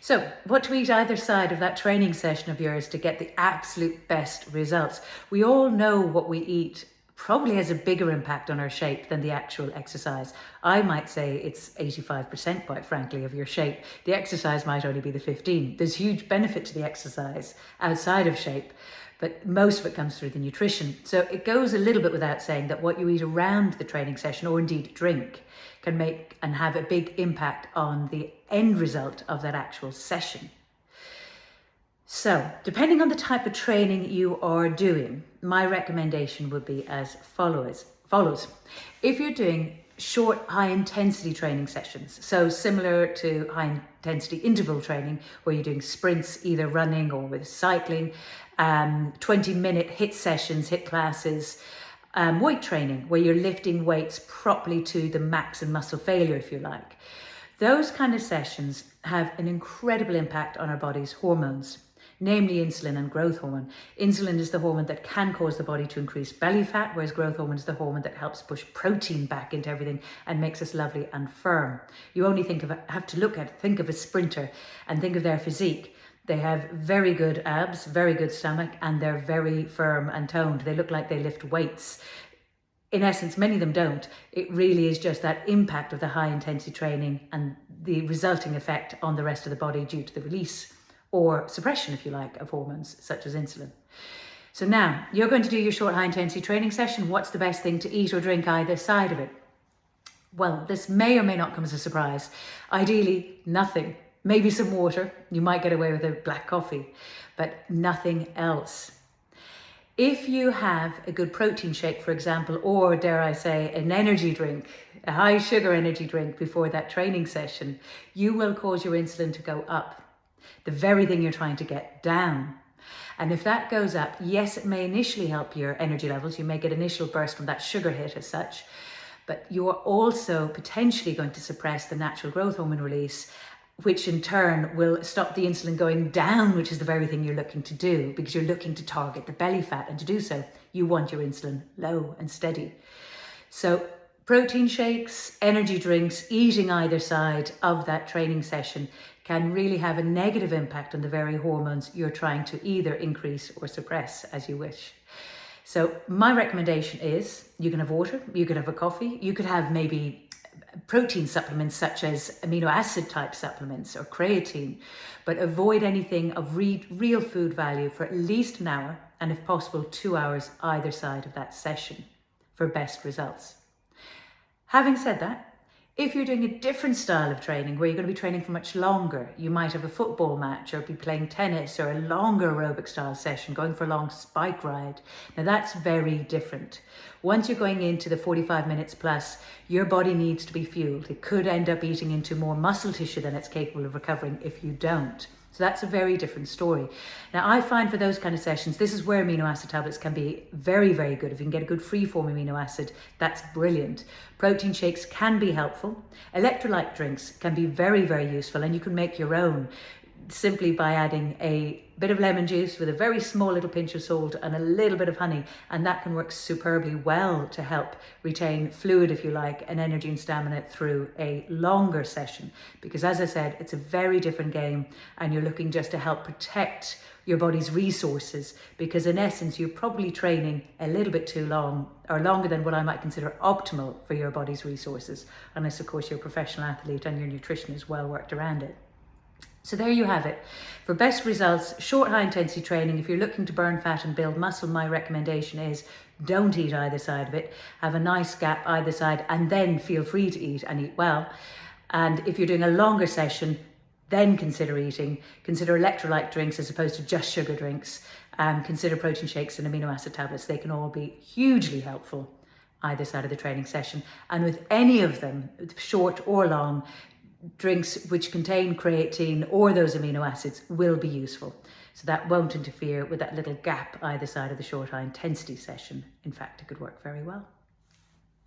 So what to eat either side of that training session of yours to get the absolute best results? We all know what we eat probably has a bigger impact on our shape than the actual exercise. I might say it's 85%, quite frankly, of your shape. The exercise might only be the 15. There's huge benefit to the exercise outside of shape, but most of it comes through the nutrition. So it goes a little bit without saying that what you eat around the training session, or indeed drink, can make and have a big impact on the end result of that actual session. So, depending on the type of training you are doing, my recommendation would be as follows. If you're doing short, high-intensity training sessions, so similar to high-intensity interval training, where you're doing sprints, either running or with cycling, 20-minute HIIT sessions, HIIT classes, weight training, where you're lifting weights properly to the max and muscle failure, if you like. Those kind of sessions have an incredible impact on our body's hormones, namely insulin and growth hormone. Insulin is the hormone that can cause the body to increase belly fat, whereas growth hormone is the hormone that helps push protein back into everything and makes us lovely and firm. You only think of a sprinter and think of their physique. They have very good abs, very good stomach, and they're very firm and toned. They look like they lift weights. In essence, many of them don't. It really is just that impact of the high intensity training and the resulting effect on the rest of the body due to the release or suppression, if you like, of hormones such as insulin. So now you're going to do your short high intensity training session. What's the best thing to eat or drink either side of it? Well, this may or may not come as a surprise. Ideally, nothing. Maybe some water. You might get away with a black coffee, but nothing else. If you have a good protein shake, for example, or dare I say an energy drink, a high sugar energy drink before that training session, you will cause your insulin to go up, the very thing you're trying to get down. And if that goes up, yes, it may initially help your energy levels. You may get initial burst from that sugar hit as such, but you're also potentially going to suppress the natural growth hormone release, which in turn will stop the insulin going down, which is the very thing you're looking to do, because you're looking to target the belly fat. And to do so, you want your insulin low and steady. So protein shakes, energy drinks, eating either side of that training session can really have a negative impact on the very hormones you're trying to either increase or suppress as you wish. So my recommendation is you can have water, you could have a coffee, you could have maybe protein supplements such as amino acid type supplements or creatine, but avoid anything of real food value for at least an hour, and if possible 2 hours either side of that session for best results. Having said that, if you're doing a different style of training where you're going to be training for much longer, you might have a football match or be playing tennis or a longer aerobic style session, going for a long bike ride. Now that's very different. Once you're going into the 45 minutes plus, your body needs to be fueled. It could end up eating into more muscle tissue than it's capable of recovering if you don't. So that's a very different story. Now I find for those kind of sessions, this is where amino acid tablets can be very, very good. If you can get a good free form amino acid, that's brilliant. Protein shakes can be helpful. Electrolyte drinks can be very, very useful, and you can make your own simply by adding a bit of lemon juice with a very small little pinch of salt and a little bit of honey, and that can work superbly well to help retain fluid, if you like, and energy and stamina through a longer session. Because as I said, it's a very different game, and you're looking just to help protect your body's resources, because in essence you're probably training a little bit too long, or longer than what I might consider optimal for your body's resources, unless of course you're a professional athlete and your nutrition is well worked around it. So there you have it. For best results, short high intensity training, if you're looking to burn fat and build muscle, my recommendation is don't eat either side of it. Have a nice gap either side, and then feel free to eat and eat well. And if you're doing a longer session, then consider eating. Consider electrolyte drinks as opposed to just sugar drinks. Consider protein shakes and amino acid tablets. They can all be hugely helpful either side of the training session. And with any of them, short or long, drinks which contain creatine or those amino acids will be useful. So that won't interfere with that little gap either side of the short high intensity session. In fact, it could work very well.